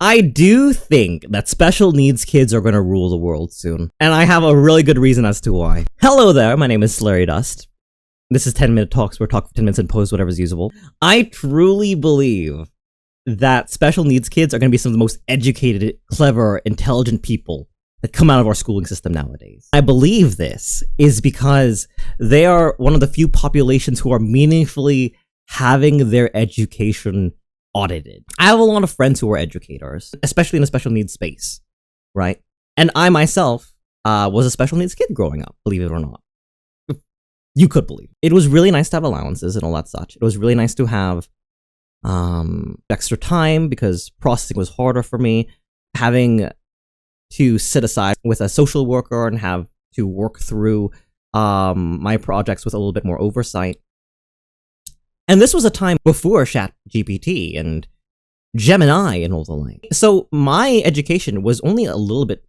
I do think that special needs kids are going to rule the world soon. And I have a really good reason as to why. Hello there, my name is Slurry Dust. This is 10-minute talks. We're talking for 10 minutes and post whatever's usable. I truly believe that special needs kids are going to be some of the most educated, clever, intelligent people that come out of our schooling system nowadays. I believe this is because they are one of the few populations who are meaningfully having their education audited. I have a lot of friends who are educators, especially in the special needs space, right? And I myself was a special needs kid growing up, believe it or not. You could believe. It was really nice to have allowances and all that such. It was really nice to have extra time because processing was harder for me. Having to sit aside with a social worker and have to work through my projects with a little bit more oversight. And this was a time before ChatGPT and Gemini and all the like. So my education was only a little bit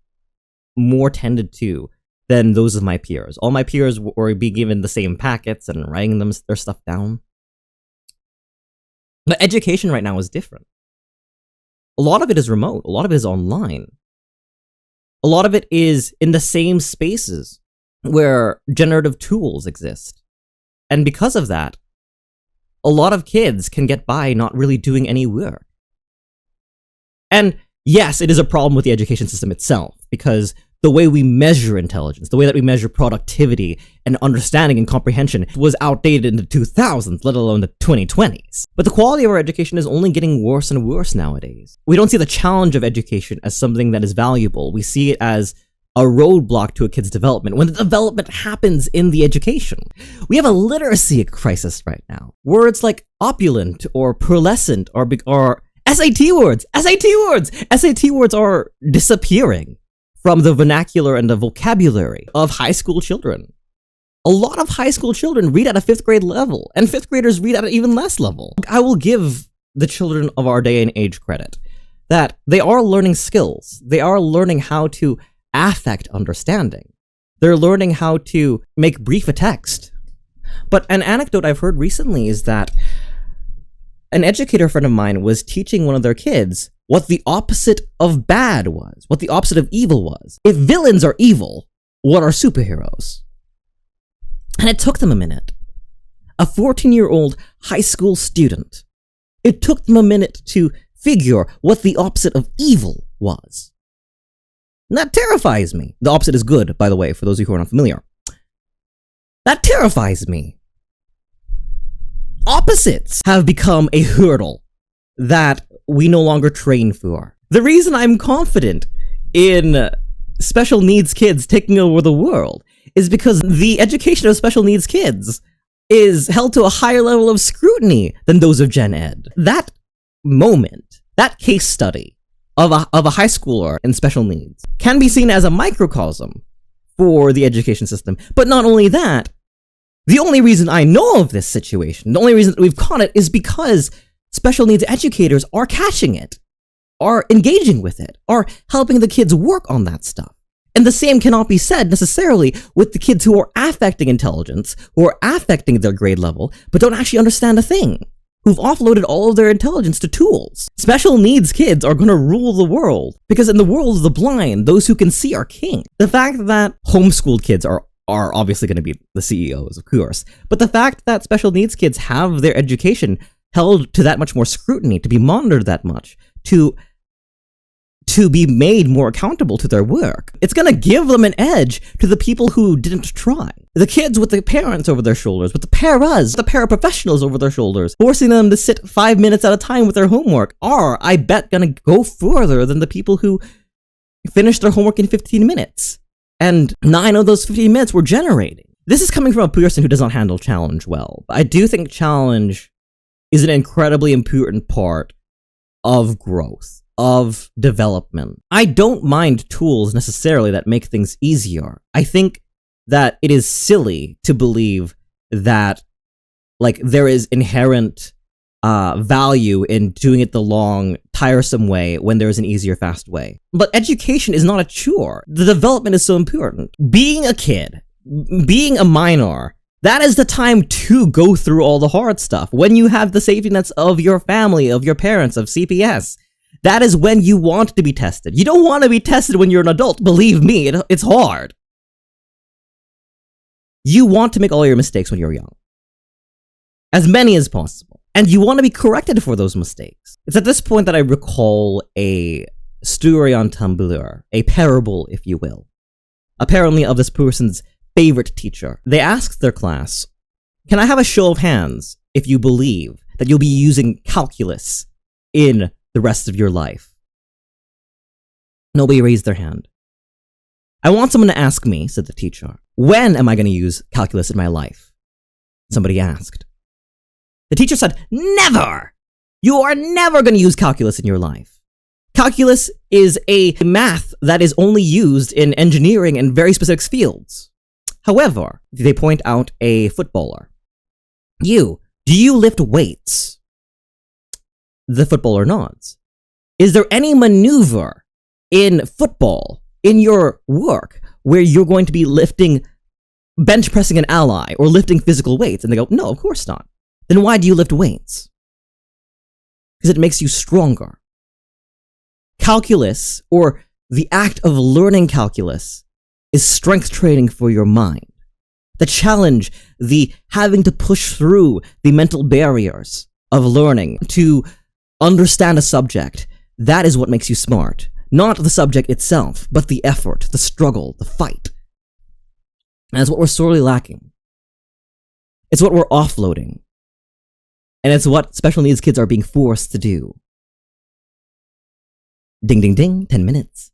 more tended to than those of my peers. All my peers were being given the same packets and writing their stuff down. But education right now is different. A lot of it is remote. A lot of it is online. A lot of it is in the same spaces where generative tools exist. And because of that, a lot of kids can get by not really doing any work. And yes, it is a problem with the education system itself, because the way we measure intelligence, the way that we measure productivity and understanding and comprehension was outdated in the 2000s, let alone the 2020s. But the quality of our education is only getting worse and worse nowadays. We don't see the challenge of education as something that is valuable. We see it as a roadblock to a kid's development when the development happens in the education. We have a literacy crisis right now. Words like opulent or pearlescent are SAT words. SAT words are disappearing from the vernacular and the vocabulary of high school children. A lot of high school children read at a 5th grade level, and 5th graders read at an even less level. I will give the children of our day and age credit that they are learning skills. They are learning how to affect understanding. They're learning how to make brief a text. But an anecdote I've heard recently is that an educator friend of mine was teaching one of their kids what the opposite of bad was, what the opposite of evil was. If villains are evil, what are superheroes? And it took them a minute. A 14-year-old high school student. It took them a minute to figure what the opposite of evil was. And that terrifies me. The opposite is good, by the way, for those of you who are not familiar. That terrifies me. Opposites have become a hurdle that we no longer train for. The reason I'm confident in special needs kids taking over the world is because the education of special needs kids is held to a higher level of scrutiny than those of Gen Ed. That moment, that case study of a high schooler in special needs can be seen as a microcosm for the education system. But not only that, the only reason I know of this situation, the only reason that we've caught it, is because special needs educators are catching it, are engaging with it, are helping the kids work on that stuff. And the same cannot be said necessarily with the kids who are affecting intelligence, who are affecting their grade level, but don't actually understand a thing, who've offloaded all of their intelligence to tools. Special needs kids are going to rule the world, because in the world of the blind, those who can see are king. The fact that homeschooled kids are obviously going to be the CEOs, of course, but the fact that special needs kids have their education held to that much more scrutiny, to be monitored that much, to be made more accountable to their work, it's going to give them an edge to the people who didn't try. The kids with the parents over their shoulders, with the paraprofessionals over their shoulders, forcing them to sit 5 minutes at a time with their homework are, I bet, going to go further than the people who finished their homework in 15 minutes. And 9 of those 15 minutes were generating. This is coming from a person who does not handle challenge well. I do think challenge is an incredibly important part of growth, of development. I don't mind tools necessarily that make things easier. I think that it is silly to believe that there is inherent value in doing it the long, tiresome way when there is an easier, fast way. But education is not a chore. The development is so important. Being a kid, being a minor, that is the time to go through all the hard stuff. When you have the safety nets of your family, of your parents, of CPS, That is when you want to be tested. You don't want to be tested when you're an adult. Believe me, it's hard. You want to make all your mistakes when you're young. As many as possible. And you want to be corrected for those mistakes. It's at this point that I recall a story on Tumblr, a parable, if you will. Apparently of this person's favorite teacher. They asked their class, "Can I have a show of hands if you believe that you'll be using calculus in the rest of your life?" Nobody raised their hand. "I want someone to ask me," said the teacher, "when am I going to use calculus in my life?" Somebody asked. The teacher said, "Never! You are never going to use calculus in your life. Calculus is a math that is only used in engineering and very specific fields." However, they point out a footballer. Do you lift weights?" The footballer nods. "Is there any maneuver in football, in your work, where you're going to be bench pressing an ally or lifting physical weights?" And they go, "No, of course not." "Then why do you lift weights?" "Because it makes you stronger." Calculus, or the act of learning calculus, is strength training for your mind. The challenge, the having to push through the mental barriers of learning to understand a subject, that is what makes you smart. Not the subject itself, but the effort, the struggle, the fight. And that's what we're sorely lacking. It's what we're offloading. And it's what special needs kids are being forced to do. Ding, ding, ding, 10 minutes.